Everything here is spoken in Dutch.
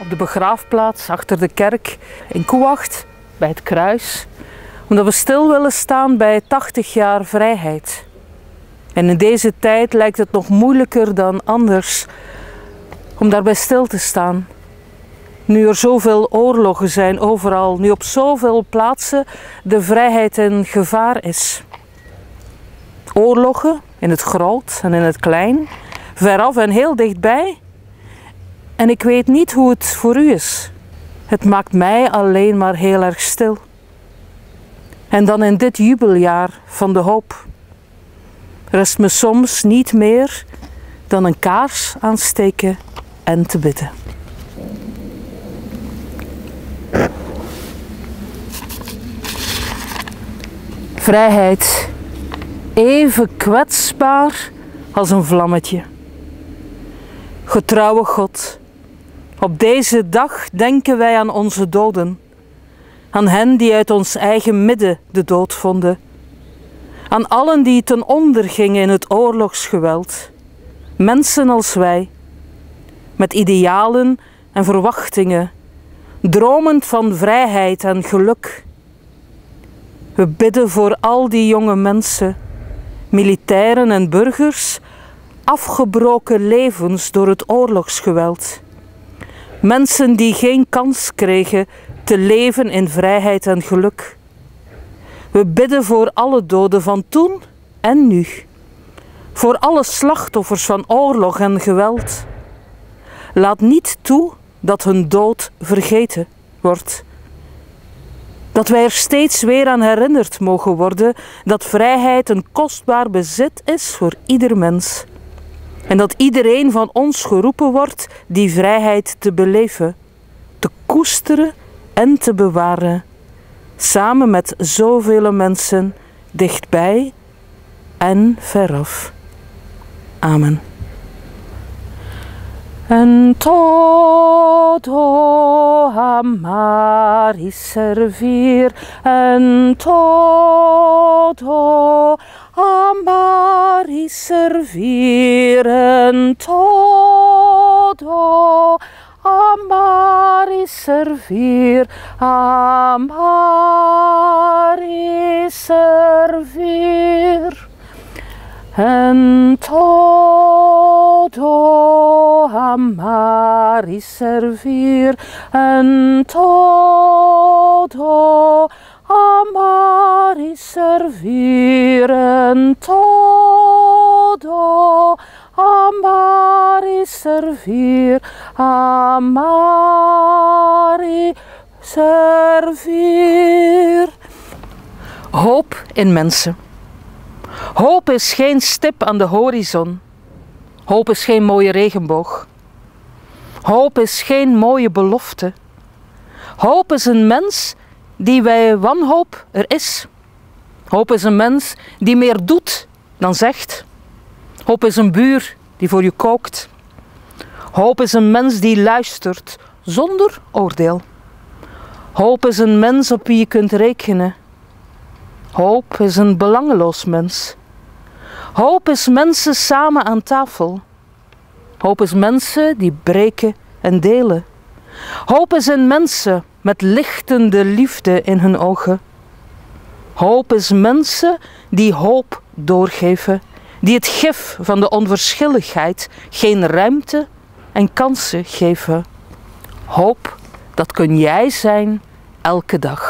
op de begraafplaats achter de kerk in Koewacht, bij het kruis, omdat we stil willen staan bij 80 jaar vrijheid. En in deze tijd lijkt het nog moeilijker dan anders om daarbij stil te staan. Nu er zoveel oorlogen zijn overal, nu op zoveel plaatsen de vrijheid in gevaar is. Oorlogen in het groot en in het klein, veraf en heel dichtbij. En ik weet niet hoe het voor u is. Het maakt mij alleen maar heel erg stil. En dan in dit jubeljaar van de hoop rest me soms niet meer dan een kaars aansteken en te bidden. Vrijheid, even kwetsbaar als een vlammetje. Getrouwe God, op deze dag denken wij aan onze doden, aan hen die uit ons eigen midden de dood vonden, aan allen die ten onder gingen in het oorlogsgeweld, mensen als wij, met idealen en verwachtingen, dromend van vrijheid en geluk. We bidden voor al die jonge mensen, militairen en burgers, afgebroken levens door het oorlogsgeweld. Mensen die geen kans kregen te leven in vrijheid en geluk. We bidden voor alle doden van toen en nu. Voor alle slachtoffers van oorlog en geweld. Laat niet toe dat hun dood vergeten wordt. Dat wij er steeds weer aan herinnerd mogen worden dat vrijheid een kostbaar bezit is voor ieder mens. En dat iedereen van ons geroepen wordt die vrijheid te beleven, te koesteren en te bewaren. Samen met zoveel mensen dichtbij en veraf. Amen. En todo amar y servir, en todo amar y servir, en todo amar y servir, amar y servir. En todo amar y servir, en todo amar y servir, en todo amar y servir, amar y servir. Hoop in mensen. Hoop is geen stip aan de horizon. Hoop is geen mooie regenboog. Hoop is geen mooie belofte. Hoop is een mens die bij wanhoop er is. Hoop is een mens die meer doet dan zegt. Hoop is een buur die voor je kookt. Hoop is een mens die luistert zonder oordeel. Hoop is een mens op wie je kunt rekenen. Hoop is een belangeloos mens. Hoop is mensen samen aan tafel. Hoop is mensen die breken en delen. Hoop is in mensen met lichtende liefde in hun ogen. Hoop is mensen die hoop doorgeven, die het gif van de onverschilligheid geen ruimte en kansen geven. Hoop, dat kun jij zijn elke dag.